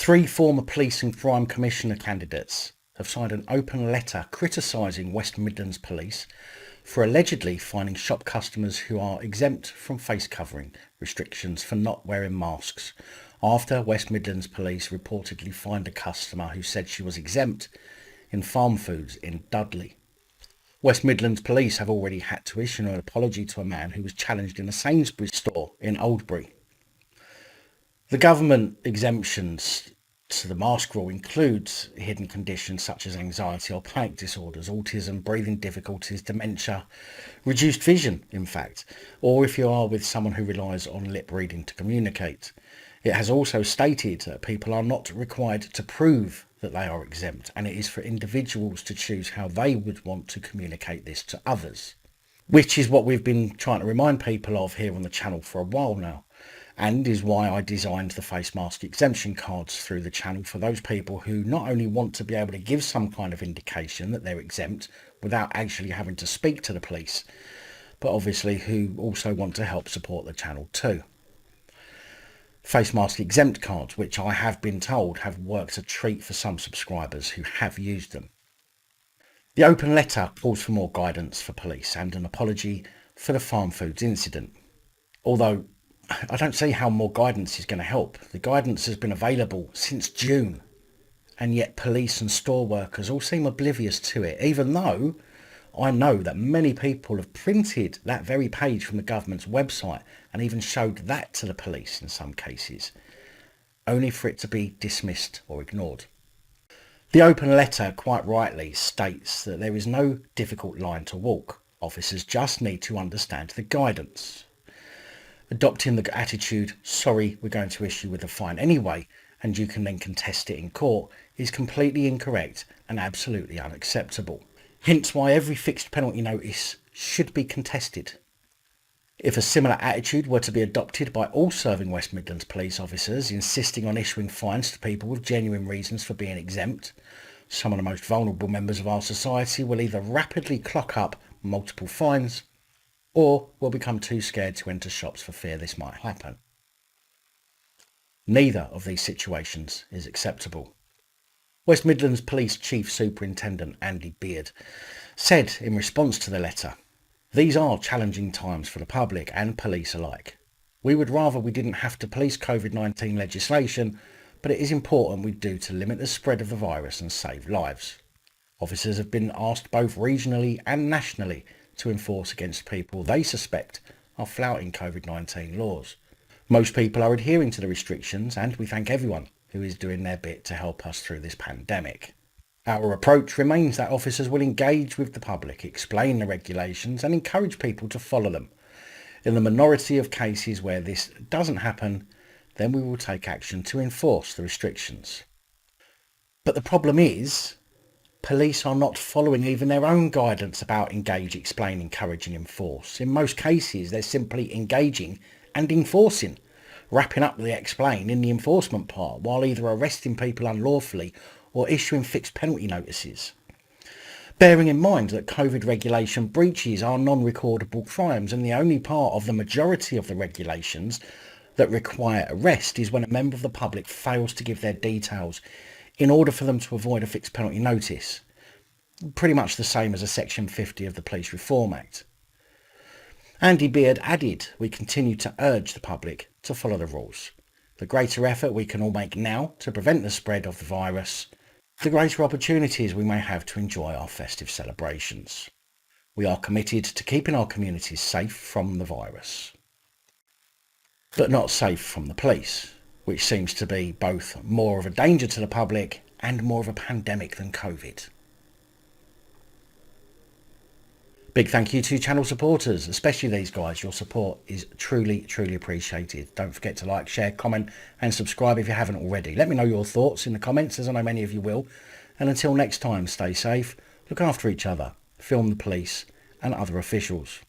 Three former police and crime commissioner candidates have signed an open letter criticising West Midlands Police for allegedly fining shop customers who are exempt from face covering restrictions for not wearing masks, after West Midlands Police reportedly fined a customer who said she was exempt in farm foods in Dudley. West Midlands Police have already had to issue an apology to a man who was challenged in a Sainsbury's store in Oldbury. The government exemptions to the mask rule includes hidden conditions such as anxiety or panic disorders, autism, breathing difficulties, dementia, reduced vision, in fact, or if you are with someone who relies on lip reading to communicate. It has also stated that people are not required to prove that they are exempt, and it is for individuals to choose how they would want to communicate this to others, which is what we've been trying to remind people of here on the channel for a while now, and is why I designed the face mask exemption cards through the channel for those people who not only want to be able to give some kind of indication that they're exempt without actually having to speak to the police, but obviously who also want to help support the channel too. Face mask exempt cards, which I have been told have worked a treat for some subscribers who have used them. The open letter calls for more guidance for police and an apology for the farm foods incident. Although I don't see how more guidance is going to help. The guidance has been available since June, and yet police and store workers all seem oblivious to it, even though I know that many people have printed that very page from the government's website and even showed that to the police in some cases, only for it to be dismissed or ignored. The open letter quite rightly states that there is no difficult line to walk. Officers just need to understand the guidance. Adopting the attitude, sorry, we're going to issue with a fine anyway, and you can then contest it in court, is completely incorrect and absolutely unacceptable. Hence why every fixed penalty notice should be contested. If a similar attitude were to be adopted by all serving West Midlands police officers, insisting on issuing fines to people with genuine reasons for being exempt, some of the most vulnerable members of our society will either rapidly clock up multiple fines or will become too scared to enter shops for fear this might happen. Neither of these situations is acceptable. West Midlands Police Chief Superintendent Andy Beard said in response to the letter, "These are challenging times for the public and police alike. We would rather we didn't have to police COVID-19 legislation, but it is important we do to limit the spread of the virus and save lives. Officers have been asked both regionally and nationally to enforce against people they suspect are flouting COVID-19 laws. Most people are adhering to the restrictions, and we thank everyone who is doing their bit to help us through this pandemic. Our approach remains that officers will engage with the public, explain the regulations and encourage people to follow them. In the minority of cases where this doesn't happen, then we will take action to enforce the restrictions." But the problem is, police are not following even their own guidance about engage, explain, encourage and enforce. In most cases, they're simply engaging and enforcing, wrapping up the explain in the enforcement part while either arresting people unlawfully or issuing fixed penalty notices. Bearing in mind that COVID regulation breaches are non-recordable crimes, and the only part of the majority of the regulations that require arrest is when a member of the public fails to give their details in order for them to avoid a fixed penalty notice. Pretty much the same as a Section 50 of the Police Reform Act. Andy Beard added, "We continue to urge the public to follow the rules. The greater effort we can all make now to prevent the spread of the virus, the greater opportunities we may have to enjoy our festive celebrations. We are committed to keeping our communities safe from the virus, but not safe from the police, which seems to be both more of a danger to the public and more of a pandemic than COVID." Big thank you to channel supporters, especially these guys. Your support is truly, truly appreciated. Don't forget to like, share, comment and subscribe if you haven't already. Let me know your thoughts in the comments, as I know many of you will. And until next time, stay safe, look after each other, film the police and other officials.